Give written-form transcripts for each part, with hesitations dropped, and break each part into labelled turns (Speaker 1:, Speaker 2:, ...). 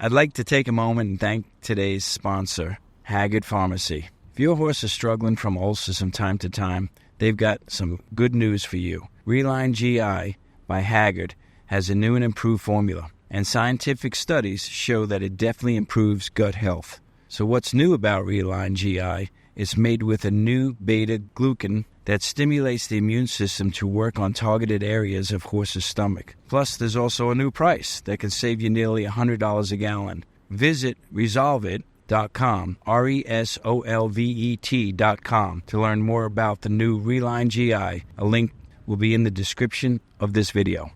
Speaker 1: I'd like to take a moment and thank today's sponsor, Haggard Pharmacy. If your horse is struggling from ulcers from time to time, they've got some good news for you. Reline GI by Haggard has a new and improved formula, and scientific studies show that it definitely improves gut health. So what's new about Reline GI is made with a new beta-glucan that stimulates the immune system to work on targeted areas of horse's stomach. Plus, there's also a new price that can save you nearly $100 a gallon. Visit resolveit.com, RESOLVET.com, to learn more about the new Reline GI. A link will be in the description of this video.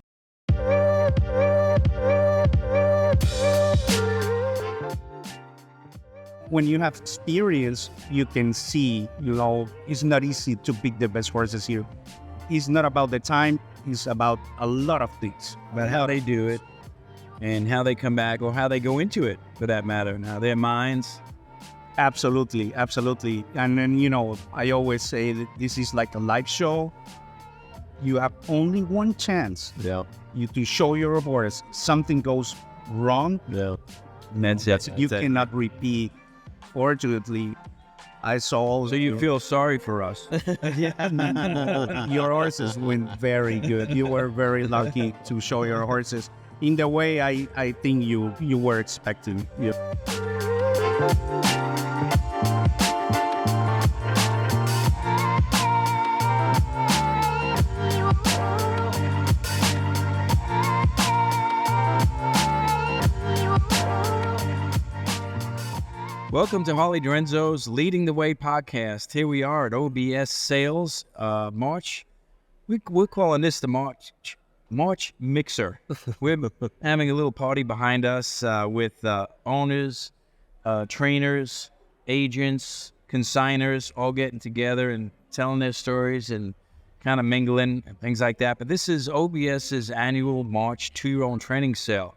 Speaker 2: When you have experience, you can see, it's not easy to pick the best horses here. It's not about the time, it's about a lot of things.
Speaker 1: About how they do it and how they come back, or how they go into it, for that matter, now their minds.
Speaker 2: Absolutely. And then, I always say that this is like a live show. You have only one chance to show your horse. Something goes wrong,
Speaker 1: and that's it.
Speaker 2: You cannot repeat. Fortunately, I saw...
Speaker 1: So you feel sorry for us.
Speaker 2: Your horses went very good. You were very lucky to show your horses in the way I think you were expecting.
Speaker 1: Welcome to Hartley Derenzo's Leading the Way podcast. Here we are at OBS Sales March. We're calling this the March Mixer. We're having a little party behind us with owners, trainers, agents, consigners, all getting together and telling their stories and kind of mingling and things like that. But this is OBS's annual March 2-year-old training sale,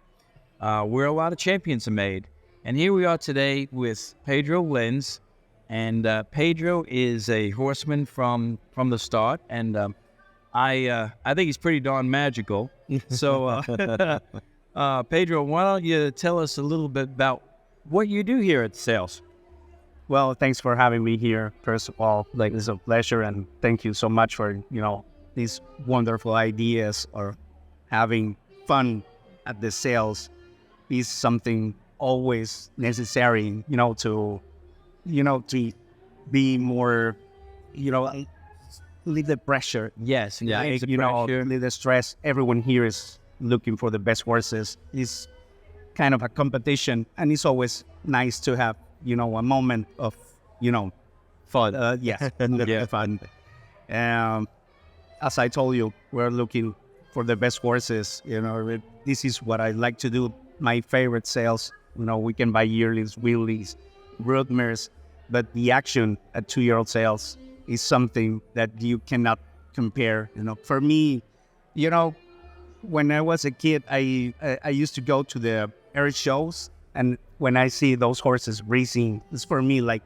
Speaker 1: where a lot of champions are made. And here we are today with Pedro Lanz, and Pedro is a horseman from the start, and I think he's pretty darn magical. So, Pedro, why don't you tell us a little bit about what you do here at the sales?
Speaker 2: Well, thanks for having me here. First of all, it's a pleasure, and thank you so much for these wonderful ideas, or having fun at the sales is something always necessary, to be more, leave the pressure.
Speaker 1: Yes, yeah,
Speaker 2: leave the stress. Everyone here is looking for the best horses. It's kind of a competition, and it's always nice to have, a moment of,
Speaker 1: fun.
Speaker 2: Yes, fun. As I told you, we're looking for the best horses. This is what I like to do. My favorite sales. We can buy yearlings, wheelies, broodmares, but the action at 2-year-old sales is something that you cannot compare. For me, when I was a kid, I used to go to the air shows, and when I see those horses racing, it's for me like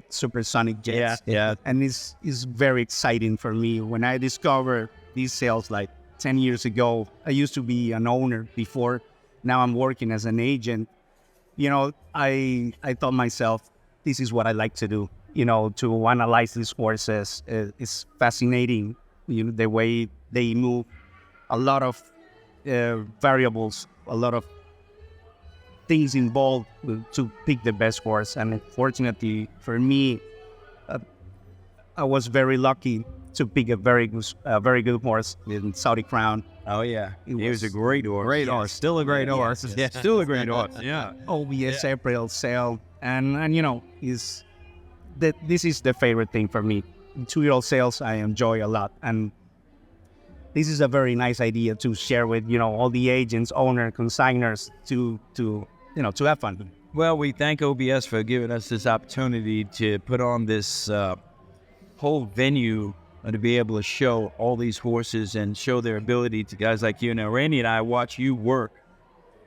Speaker 2: supersonic jets.
Speaker 1: Yeah.
Speaker 2: And it's very exciting for me. When I discovered these sales like 10 years ago, I used to be an owner before. Now I'm working as an agent. I thought myself, this is what I like to do. To analyze these horses is fascinating. The way they move, a lot of variables, a lot of things involved to pick the best horse. And fortunately for me, I was very lucky to pick a very good horse in Saudi Crown.
Speaker 1: Oh yeah, he was a great horse.
Speaker 3: Great horse, still a great horse.
Speaker 1: Yeah, still a great horse. Yeah.
Speaker 2: OBS April sale, and this is the favorite thing for me. 2-year-old sales I enjoy a lot, and this is a very nice idea to share with all the agents, owner, consigners to have fun.
Speaker 1: Well, we thank OBS for giving us this opportunity to put on this whole venue to be able to show all these horses and show their ability to guys like you. Now, Randy and I watch you work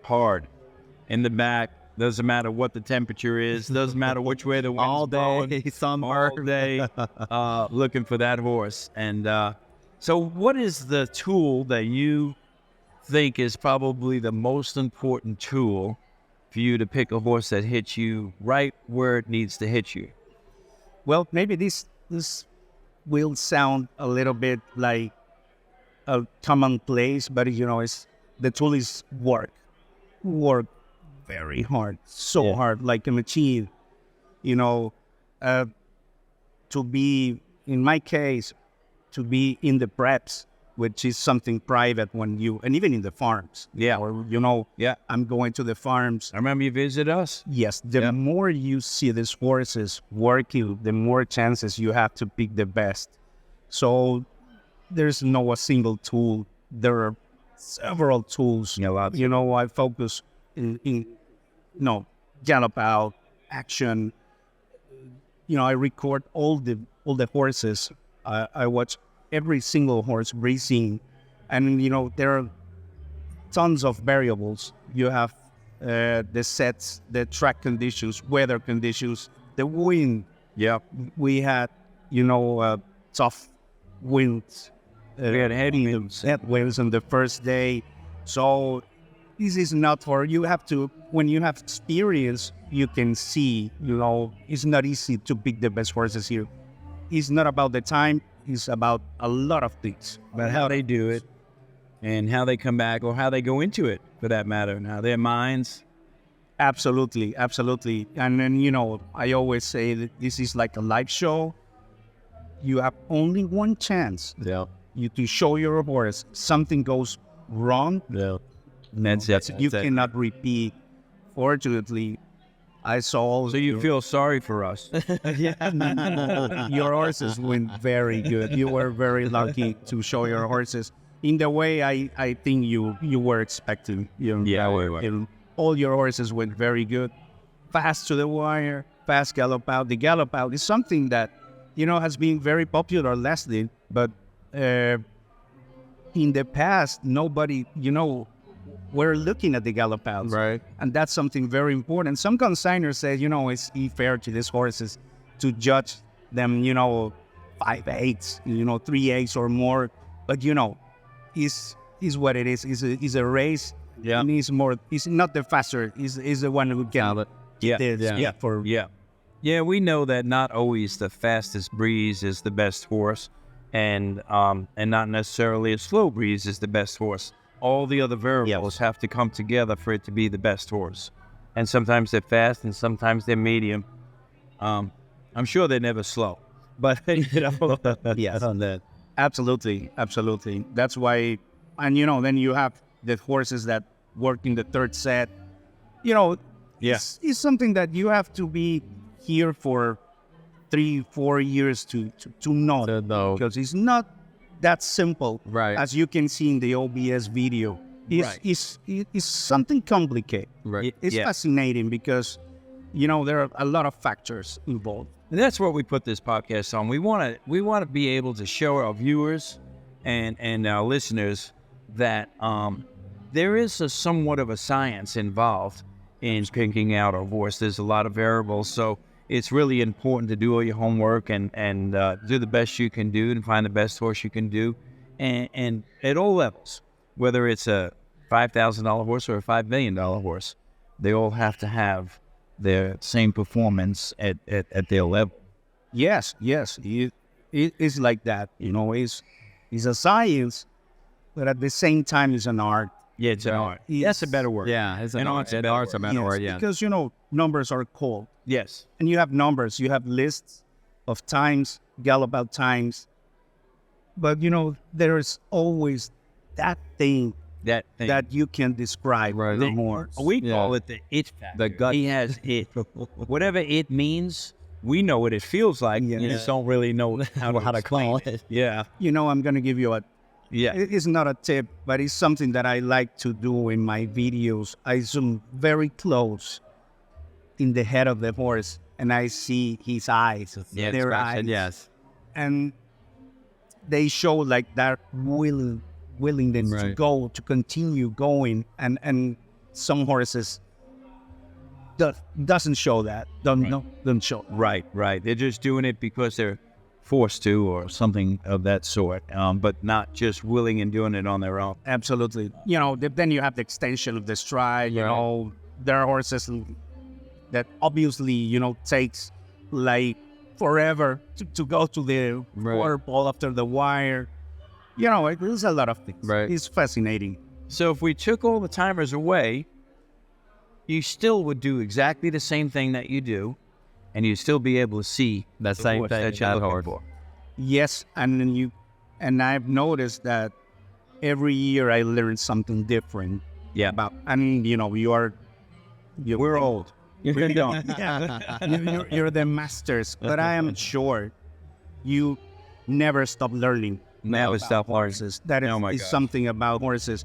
Speaker 1: hard in the back. Doesn't matter what the temperature is. Doesn't matter which way the wind's
Speaker 3: all day,
Speaker 1: all day, looking for that horse. And so what is the tool that you think is probably the most important tool for you to pick a horse that hits you right where it needs to hit you?
Speaker 2: Well, maybe this will sound a little bit like a commonplace, but it's the tool is work very hard, so hard, like a machine. To be, in my case, to be in the preps, which is something private and even in the farms.
Speaker 1: Yeah.
Speaker 2: Or, I'm going to the farms.
Speaker 1: I remember you visited us.
Speaker 2: Yes. The more you see these horses working, the more chances you have to pick the best. So there's no a single tool. There are several tools. I focus in gallop out, action. I record all the horses. I watch every single horse racing, and there are tons of variables. You have the sets, the track conditions, weather conditions, the wind.
Speaker 1: Yeah,
Speaker 2: we had tough winds.
Speaker 1: We had
Speaker 2: headwinds on the first day, so this is not for you. Have to, when you have experience, you can see. It's not easy to pick the best horses here. It's not about the time. It's about a lot of things.
Speaker 1: About how they do it, and how they come back, or how they go into it, for that matter, and how their minds.
Speaker 2: Absolutely. And then, I always say that this is like a live show. You have only one chance.
Speaker 1: Yeah.
Speaker 2: You to show your horse. Something goes wrong.
Speaker 1: Yeah. That's it.
Speaker 2: You cannot repeat. Fortunately, I saw.
Speaker 1: So you feel sorry for us?
Speaker 2: Yeah. Your horses went very good. You were very lucky to show your horses in the way I think you were expecting.
Speaker 1: Yeah, we were.
Speaker 2: All your horses went very good. Fast to the wire, fast gallop out. The gallop out is something that, has been very popular lately, but in the past, nobody, we're looking at the gallop outs.
Speaker 1: Right.
Speaker 2: And that's something very important. Some consigners say, it's unfair to these horses to judge them, 5/8, 3/8 or more. But, is what it is. Is a race.
Speaker 1: Yeah.
Speaker 2: And it's not the faster, is the one who can.
Speaker 1: Yeah, we know that not always the fastest breeze is the best horse, and not necessarily a slow breeze is the best horse. All the other variables have to come together for it to be the best horse. And sometimes they're fast, and sometimes they're medium. I'm sure they're never slow, but
Speaker 2: yes, on that. Absolutely. That's why, and then you have the horses that work in the third set. It's something that you have to be here for 3-4 years to know, because it's not that simple,
Speaker 1: right?
Speaker 2: As you can see in the OBS video. It's something complicated.
Speaker 1: Right.
Speaker 2: It's fascinating because there are a lot of factors involved.
Speaker 1: And that's what we put this podcast on. We want to be able to show our viewers and our listeners that there is somewhat of a science involved in picking out a horse. There's a lot of variables, so it's really important to do all your homework and do the best you can do and find the best horse you can do, and at all levels, whether it's a $5,000 horse or a $5 million horse, they all have to have their same performance at their level.
Speaker 2: Yes, it is like that. It's a science, but at the same time, it's an art.
Speaker 1: Yeah, it's an art. That's a better word.
Speaker 3: Yeah, it's an art. Art's a better word. Yeah,
Speaker 2: because numbers are cold.
Speaker 1: Yes,
Speaker 2: and you have numbers. You have lists of times, gallop out times. But there is always that thing that you can describe the horse.
Speaker 1: We call it the it factor.
Speaker 3: The gut.
Speaker 1: He has it. Whatever it means, we know what it feels like.
Speaker 2: Yeah.
Speaker 1: You just don't really know how to call it. Yeah.
Speaker 2: I'm going to give you
Speaker 1: Yeah.
Speaker 2: It's not a tip, but it's something that I like to do in my videos. I zoom very close in the head of the horse, and I see his eyes, their eyes.
Speaker 3: Yes.
Speaker 2: And they show like that willingness to go, to continue going, and some horses doesn't show that. Don't show.
Speaker 1: Right. They're just doing it because they're forced to, or something of that sort, but not just willing and doing it on their own.
Speaker 2: Absolutely. Then you have the extension of the stride, there are horses that obviously, takes like forever to go to the pole after the wire. There's a lot of things.
Speaker 3: Right.
Speaker 2: It's fascinating.
Speaker 1: So if we took all the timers away, you still would do exactly the same thing that you do, and you'd still be able to see
Speaker 3: That
Speaker 1: the
Speaker 3: same
Speaker 1: horse
Speaker 3: thing
Speaker 1: that you're
Speaker 3: that
Speaker 1: looking
Speaker 3: hard.
Speaker 1: for.
Speaker 2: Yes, and I've noticed that every year I learn something different.
Speaker 1: Yeah.
Speaker 2: We're old.
Speaker 1: You're young.
Speaker 2: You're the masters, but I am sure you never stop learning.
Speaker 1: Never
Speaker 2: about
Speaker 1: stop learning.
Speaker 2: horses. That is,
Speaker 1: Oh my
Speaker 2: is
Speaker 1: gosh.
Speaker 2: something about horses.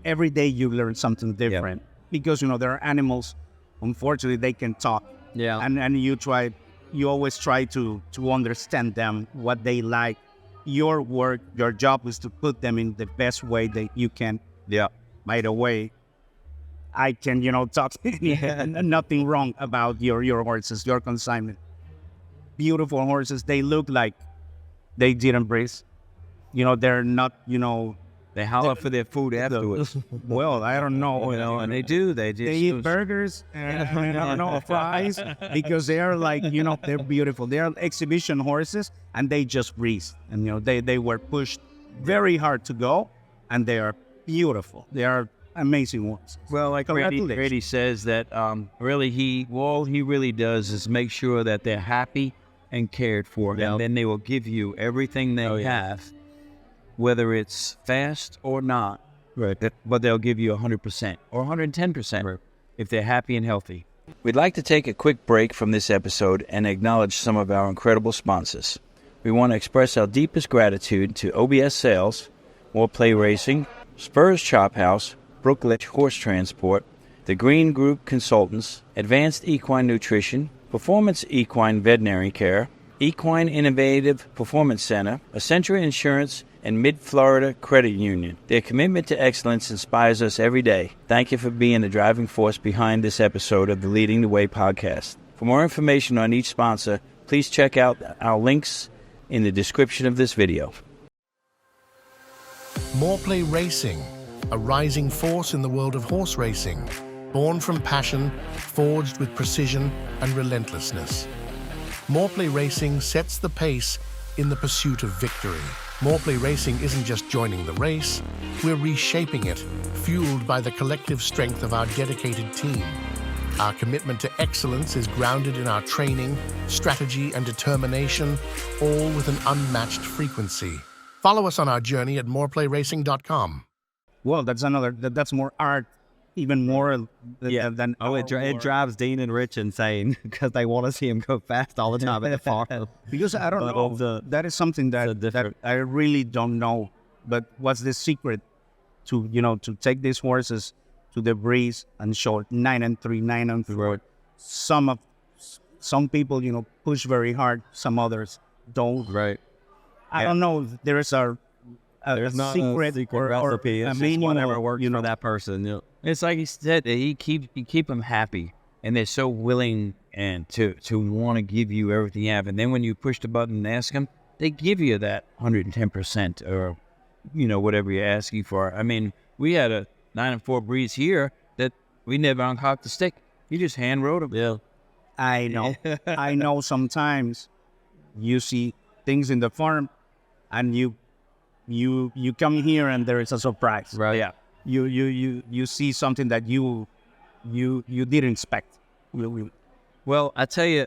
Speaker 2: Every day you learn something different because there are animals. Unfortunately, they can talk,
Speaker 3: Yeah.
Speaker 2: and you always try to understand them, what they like. Your work, your job is to put them in the best way that you can.
Speaker 1: Yeah.
Speaker 2: By the way, I can, talk nothing wrong about your horses, your consignment. Beautiful horses. They look like they didn't breathe. They're not,
Speaker 1: They holler for their food afterwards.
Speaker 2: well, I don't know.
Speaker 1: And they do. They just
Speaker 2: They eat burgers and I don't know, fries, because they are like, they're beautiful. They are exhibition horses and they just breathe. And, they were pushed very hard to go and they are beautiful. They are amazing ones.
Speaker 1: Well, like Brady says that really all he really does is make sure that they're happy and cared for, and then they will give you everything they have, whether it's fast or not. Right. But they'll give you 100% or 110% if they're happy and healthy. We'd like to take a quick break from this episode and acknowledge some of our incredible sponsors. We want to express our deepest gratitude to OBS Sales, More Play Racing, Spurs Chop House, Brookledge Horse Transport, The Green Group Consultants, Advanced Equine Nutrition, Performance Equine Veterinary Care, Equine Innovative Performance Center, Essentra Insurance, and Mid-Florida Credit Union. Their commitment to excellence inspires us every day. Thank you for being the driving force behind this episode of the Leading the Way podcast. For more information on each sponsor, please check out our links in the description of this video.
Speaker 4: Moreplay Racing, a rising force in the world of horse racing, born from passion, forged with precision and relentlessness. Moreplay Racing sets the pace in the pursuit of victory. Moreplay Racing isn't just joining the race, we're reshaping it, fueled by the collective strength of our dedicated team. Our commitment to excellence is grounded in our training, strategy, and determination, all with an unmatched frequency. Follow us on our journey at moreplayracing.com.
Speaker 2: Well, that's more art, even more than
Speaker 3: It drives Dean and Rich insane because they want to see him go fast all the time at the farm.
Speaker 2: because I don't know. That is something that I really don't know. But what's the secret to take these horses to the breeze and show 9-3, 9-4? Some people push very hard. Some others don't.
Speaker 3: Right.
Speaker 2: I don't know if there is
Speaker 3: There's not
Speaker 2: secret
Speaker 3: a secret recipe. It's just whatever works for that person. Yeah.
Speaker 1: It's like he said, that he keep them happy, and they're so willing and to want to give you everything you have. And then when you push the button and ask them, they give you that 110% or whatever you're asking for. I mean, we had a 9-4 breeze here that we never uncocked the stick. You just hand rode them.
Speaker 3: Yeah.
Speaker 2: I know. I know. Sometimes you see things in the farm, and you come here and there is a surprise.
Speaker 1: Right. Yeah.
Speaker 2: You see something that you didn't expect.
Speaker 1: Well, I tell you,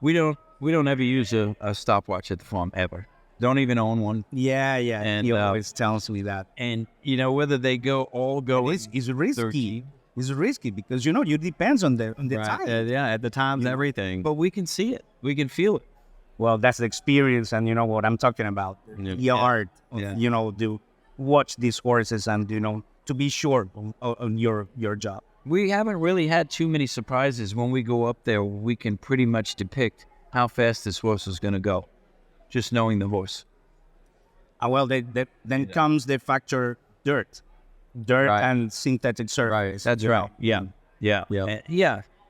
Speaker 1: we don't ever use a stopwatch at the farm ever. Don't even own one.
Speaker 2: Yeah.
Speaker 1: And
Speaker 2: he always tells me that.
Speaker 1: And whether they go
Speaker 2: It's risky.
Speaker 1: 13.
Speaker 2: It's risky because you depends on the
Speaker 3: Right.
Speaker 2: time.
Speaker 3: At the times, everything.
Speaker 1: but we can see it. We can feel it.
Speaker 2: Well, that's the experience, and you know what I'm talking about. The art, to watch these horses and to be sure on your job.
Speaker 1: We haven't really had too many surprises. When we go up there, we can pretty much depict how fast this horse is going to go, just knowing the horse.
Speaker 2: Well, then comes the factor dirt
Speaker 3: Right.
Speaker 2: and synthetic surface.
Speaker 3: That's right.
Speaker 1: Yeah.
Speaker 3: Yeah.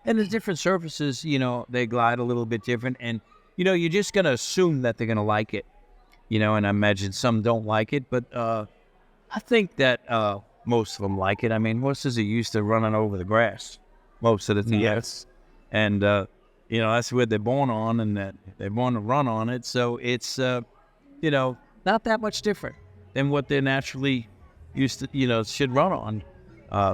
Speaker 1: And the different surfaces, they glide a little bit different. And, you're just going to assume that they're going to like it. And I imagine some don't like it. But I think that most of them like it. I mean, horses are used to running over the grass most of the time.
Speaker 2: Yes.
Speaker 1: And, you know, that's where they're born on, and that they're born to run on it. So it's, you know, not that much different than what they're naturally used to, you know, should run on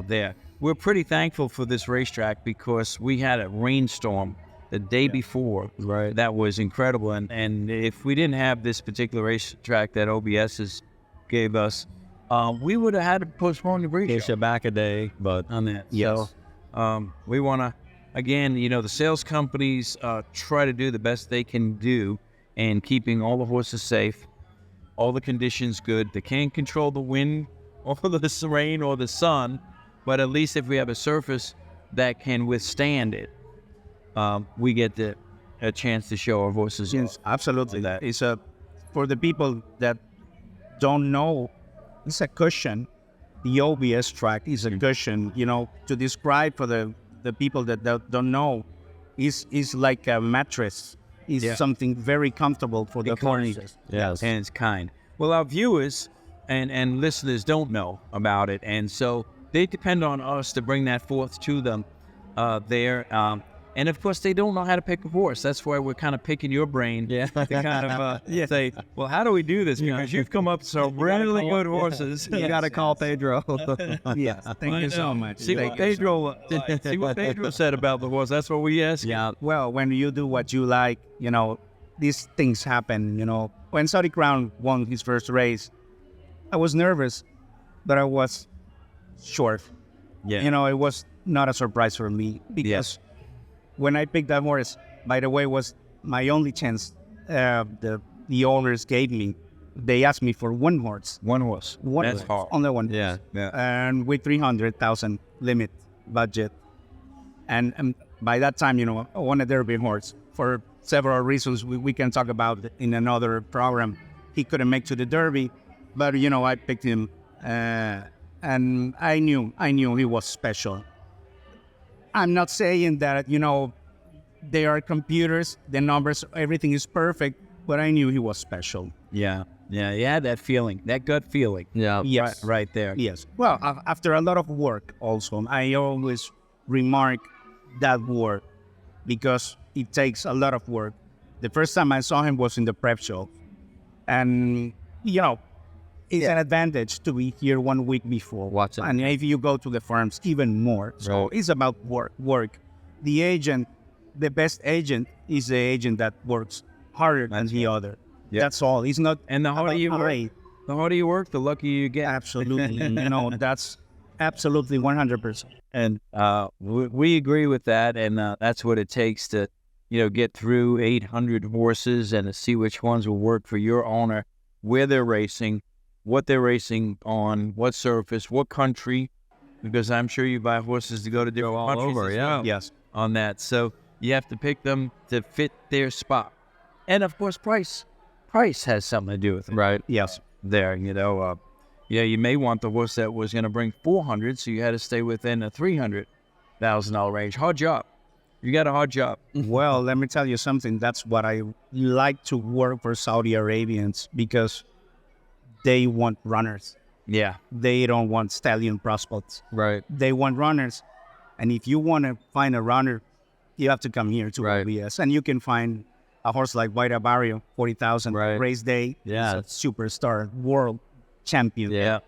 Speaker 1: there. We're pretty thankful for this racetrack because we had a rainstorm the day before.
Speaker 3: Right.
Speaker 1: That was incredible. And if we didn't have this particular racetrack that OBS gave us, we would have had to postpone the breed
Speaker 3: Push
Speaker 1: show
Speaker 3: it back a day, but
Speaker 1: on that.
Speaker 2: Yes.
Speaker 1: So we want to, again, you know, the sales companies try to do the best they can do in keeping all the horses safe, all the conditions good. They can't control the wind or the rain or the sun, but at least if we have a surface that can withstand it, we get a chance to show our horses.
Speaker 2: Yes, absolutely.
Speaker 1: That.
Speaker 2: It's for the people that don't know, it's a cushion. The OBS track is a cushion, you know, to describe for the people that don't know, is like a mattress. It's something very comfortable for the horses.
Speaker 3: yes.
Speaker 1: And it's kind. Well, our viewers and listeners don't know about it, and so they depend on us to bring that forth to them there. And of course, they don't know how to pick a horse. That's why we're kind of picking your brain to kind of say, well, how do we do this? Because you've come up with some really good horses.
Speaker 3: You got to call Pedro.
Speaker 2: Yes, thank you so much.
Speaker 1: See what Pedro said about the horse. That's what we asked.
Speaker 3: Yeah.
Speaker 2: Well, when you do what you like, you know, these things happen, you know. When Saudi Crown won his first race, I was nervous, but I was sure.
Speaker 1: Yeah.
Speaker 2: You know, it was not a surprise for me because when I picked that horse, by the way, was my only chance the owners gave me. They asked me for one horse.
Speaker 1: One horse.
Speaker 2: One
Speaker 1: That's
Speaker 2: horse,
Speaker 1: hard.
Speaker 2: only one.
Speaker 3: Yeah.
Speaker 2: And with 300,000 limit budget. And by that time, you know, I wanted Derby horse for several reasons we can talk about in another program. He couldn't make to the Derby, but, you know, I picked him and I knew he was special. I'm not saying that, you know, they are computers, the numbers, everything is perfect, but I knew he was special.
Speaker 1: Yeah. Yeah. You had that feeling, that gut feeling.
Speaker 3: Yeah.
Speaker 2: Yes.
Speaker 1: Right there.
Speaker 2: Yes. Well, after a lot of work also, I always remark that word because it takes a lot of work. The first time I saw him was in the prep show. And, you know, it's an advantage to be here 1 week before.
Speaker 3: Watch it.
Speaker 2: And if you go to the farms, even more. So it's about work. The agent, the best agent is the agent that works harder than the other.
Speaker 1: Yeah.
Speaker 2: That's all. It's not.
Speaker 1: And the harder you work, the luckier you get.
Speaker 2: Absolutely. You know, that's absolutely 100%.
Speaker 1: And we agree with that, and that's what it takes to, you know, get through 800 horses and to see which ones will work for your owner, where they're racing, what they're racing on, what surface, what country, because I'm sure you buy horses to go to different
Speaker 3: all
Speaker 1: countries
Speaker 3: over,
Speaker 1: as
Speaker 3: yeah.
Speaker 1: well
Speaker 2: Yes.
Speaker 1: on that. So you have to pick them to fit their spot. And, of course, price. Price has something to do with it.
Speaker 3: Right.
Speaker 2: Yes.
Speaker 1: There, you know. You may want the horse that was going to bring 400, so you had to stay within a $300,000 range. Hard job. You got a hard job.
Speaker 2: Well, let me tell you something. That's what I like to work for Saudi Arabians because they want runners.
Speaker 1: Yeah.
Speaker 2: They don't want stallion prospects.
Speaker 3: Right.
Speaker 2: They want runners. And if you want to find a runner, you have to come here to
Speaker 3: Right.
Speaker 2: OBS. And you can find a horse like Guaira Barrio, 40,000
Speaker 3: Right.
Speaker 2: race day.
Speaker 3: Yeah.
Speaker 2: He's a superstar, world champion.
Speaker 3: Yeah.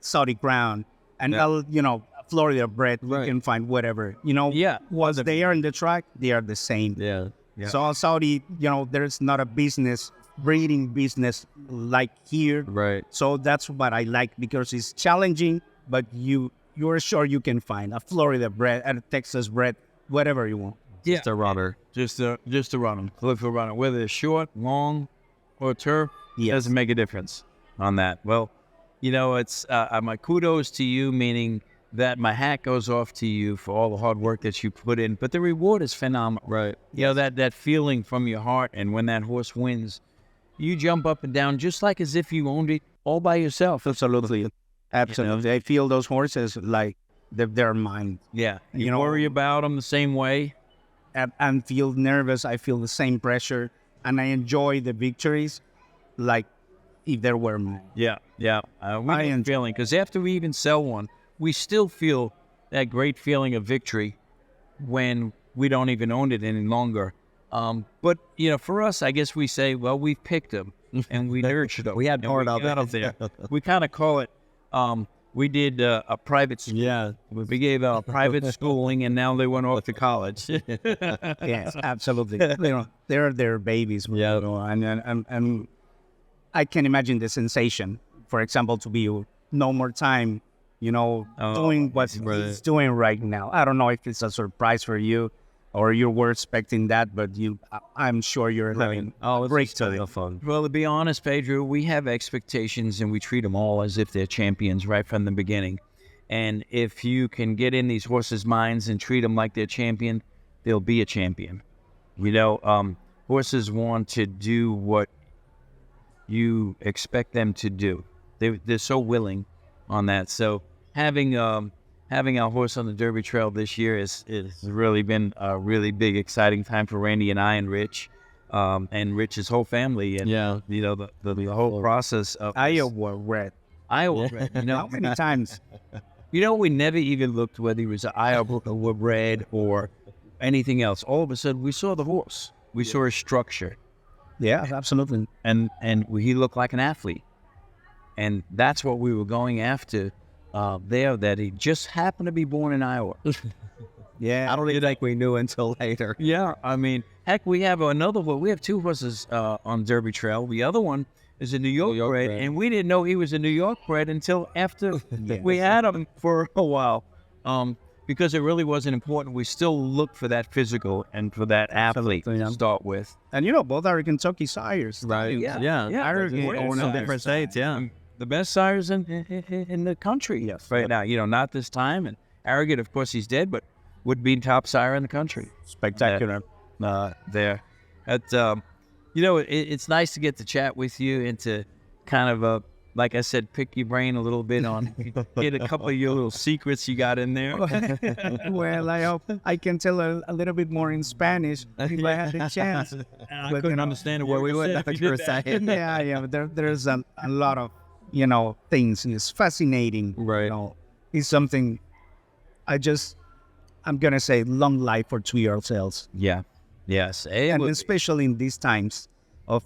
Speaker 2: Saudi Crown. And, you know, Florida bred,
Speaker 3: Right.
Speaker 2: you can find whatever. You know,
Speaker 1: Yeah.
Speaker 2: once they are in the track, they are the same.
Speaker 3: Yeah.
Speaker 2: So Saudi, you know, there's not a breeding business like here.
Speaker 3: Right.
Speaker 2: So that's what I like because it's challenging, but you're sure you can find a Florida bred, a Texas bred, whatever you want.
Speaker 3: Just a runner.
Speaker 1: Just to run them. Look for a runner. Whether it's short, long, or turf,
Speaker 2: Yes.
Speaker 1: doesn't make a difference on that. Well, you know, it's my kudos to you, meaning that my hat goes off to you for all the hard work that you put in. But the reward is phenomenal.
Speaker 3: Right.
Speaker 1: You know, that feeling from your heart, and when that horse wins, you jump up and down just like as if you owned it all by yourself.
Speaker 2: Absolutely. Absolutely. I feel those horses like they're mine.
Speaker 1: Yeah. You
Speaker 2: You know-
Speaker 1: worry about them the same way.
Speaker 2: And feel nervous. I feel the same pressure. And I enjoy the victories. Like, if there were more.
Speaker 1: Yeah. We
Speaker 2: I
Speaker 1: know the
Speaker 2: enjoy
Speaker 1: feeling, because after we even sell one, we still feel that great feeling of victory when we don't even own it any longer. But, for us, I guess we say, well, we picked them and we nurtured them.
Speaker 3: We had part of
Speaker 1: got
Speaker 3: it.
Speaker 1: them there. We kind of call it, we did a private school.
Speaker 3: Yeah.
Speaker 1: We gave a private schooling, and now they went off to college.
Speaker 2: Yes, absolutely. They're their babies.
Speaker 3: Yeah.
Speaker 2: And I can imagine the sensation, for example, to be no more time, doing what he's doing right now. I don't know if it's a surprise for you or you were expecting that, but I'm sure you're having a great time.
Speaker 3: Fun.
Speaker 1: Well, to be honest, Pedro, we have expectations, and we treat them all as if they're champions right from the beginning. And if you can get in these horses' minds and treat them like they're champion, they'll be a champion. Horses want to do what you expect them to do. They're so willing on that. So having our horse on the Derby Trail this year is really been a really big, exciting time for Randy and I and Rich, and Rich's whole family, and the whole process of
Speaker 2: Iowa red.
Speaker 1: Iowa red.
Speaker 2: How many times?
Speaker 1: We never even looked whether he was an Iowa red or anything else. All of a sudden, we saw the horse. We saw his structure.
Speaker 2: Yeah, absolutely.
Speaker 1: And he looked like an athlete. And that's what we were going after there, that he just happened to be born in Iowa.
Speaker 2: Yeah.
Speaker 3: I don't even think we knew until later.
Speaker 1: Yeah, I mean, heck, we have another one. We have two horses on Derby Trail. The other one is a New York bred, and we didn't know he was a New York bred until after we had him for a while. Because it really wasn't important. We still looked for that physical and for that athlete to start with.
Speaker 2: And both are Kentucky sires.
Speaker 3: Right. Yeah.
Speaker 2: Own
Speaker 3: in different states. Yeah.
Speaker 1: The best sires in the country right now. Not this time. And Arrogant, of course, he's dead, but would be top sire in the country.
Speaker 2: Spectacular.
Speaker 1: There. It's nice to get to chat with you and to kind of like I said, pick your brain a little bit on, get a couple of your little secrets you got in there.
Speaker 2: Well, I hope I can tell a little bit more in Spanish if I had the chance.
Speaker 1: I couldn't understand what we were saying.
Speaker 2: Yeah. There's a lot of, things. It's fascinating.
Speaker 3: Right.
Speaker 2: It's something I'm going to say long life for 2-year-old sales.
Speaker 1: Yeah. Yes.
Speaker 2: And especially in these times of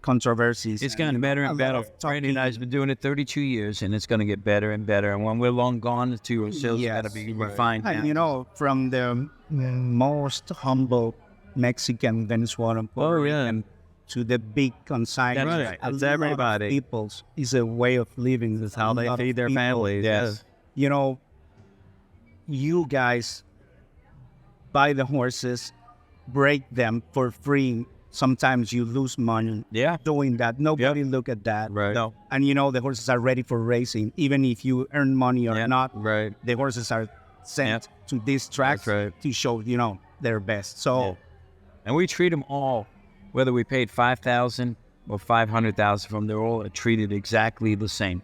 Speaker 2: controversies.
Speaker 1: It's gotten better and better. Randy and I have been doing it 32 years, and it's going to get better and better. And when we're long gone, the 2-year-old sales got to be refined.
Speaker 2: And, from the most humble Mexican, Venezuelan, to the big consignment.
Speaker 1: That's right.
Speaker 3: It's everybody.
Speaker 2: People's is a way of living.
Speaker 3: It's how they feed their families.
Speaker 1: Yes.
Speaker 2: You guys buy the horses, break them for free. Sometimes you lose money doing that. Nobody look at that.
Speaker 3: Right.
Speaker 1: No.
Speaker 2: And the horses are ready for racing. Even if you earn money or not,
Speaker 3: Right.
Speaker 2: the horses are sent to this track to show, their best. So,
Speaker 1: and we treat them all, whether we paid $5,000 or $500,000 from, they're all treated exactly the same.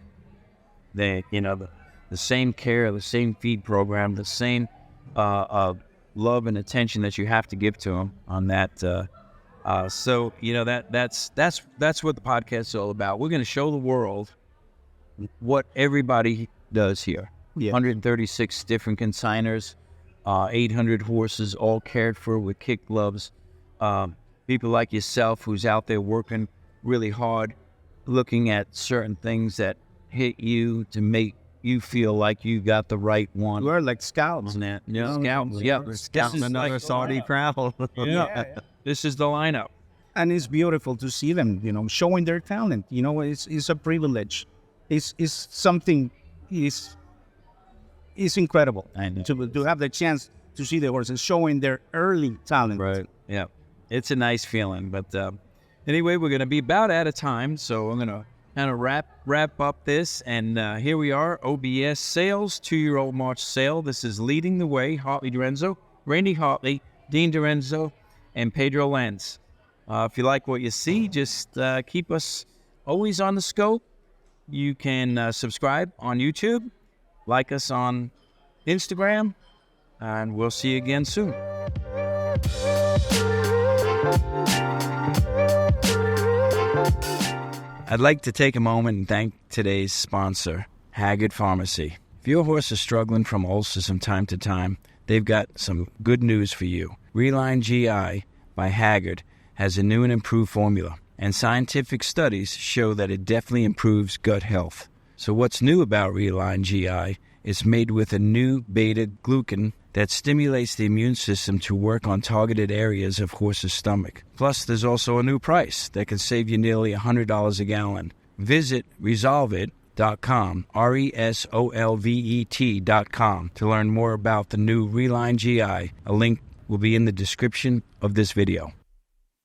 Speaker 1: They, the same care, the same feed program, the same love and attention that you have to give to them on that. That's what the podcast is all about. We're going to show the world what everybody does here. 136 different consigners, 800 horses, all cared for with kick gloves. People like yourself who's out there working really hard, looking at certain things that hit you to make you feel like you got the right one.
Speaker 2: We're like scouts.
Speaker 1: Scouts. Yeah.
Speaker 3: Scouts another Saudi crowd.
Speaker 1: This is the lineup.
Speaker 2: And it's beautiful to see them, showing their talent. It's a privilege. It's something, it's incredible to have the chance to see the horses showing their early talent.
Speaker 1: Right. Yeah. It's a nice feeling. But anyway, we're going to be about out of time. So I'm going to kind of wrap up this. And here we are, OBS Sales, 2-year-old March sale. This is Leading the Way, Hartley Derenzo, Randy Hartley, Dean Derenzo, and Pedro Lanz. If you like what you see, just keep us always on the scope. You can subscribe on YouTube, like us on Instagram, and we'll see you again soon. I'd like to take a moment and thank today's sponsor, Haggard Pharmacy. If your horse is struggling from ulcers from time to time, they've got some good news for you. Reline GI by Haggard has a new and improved formula, and scientific studies show that it definitely improves gut health. So what's new about Reline GI? It's made with a new beta-glucan that stimulates the immune system to work on targeted areas of horse's stomach. Plus, there's also a new price that can save you nearly $100 a gallon. Visit resolveit.com, RESOLVET.com, to learn more about the new Reline GI. A link will be in the description of this video.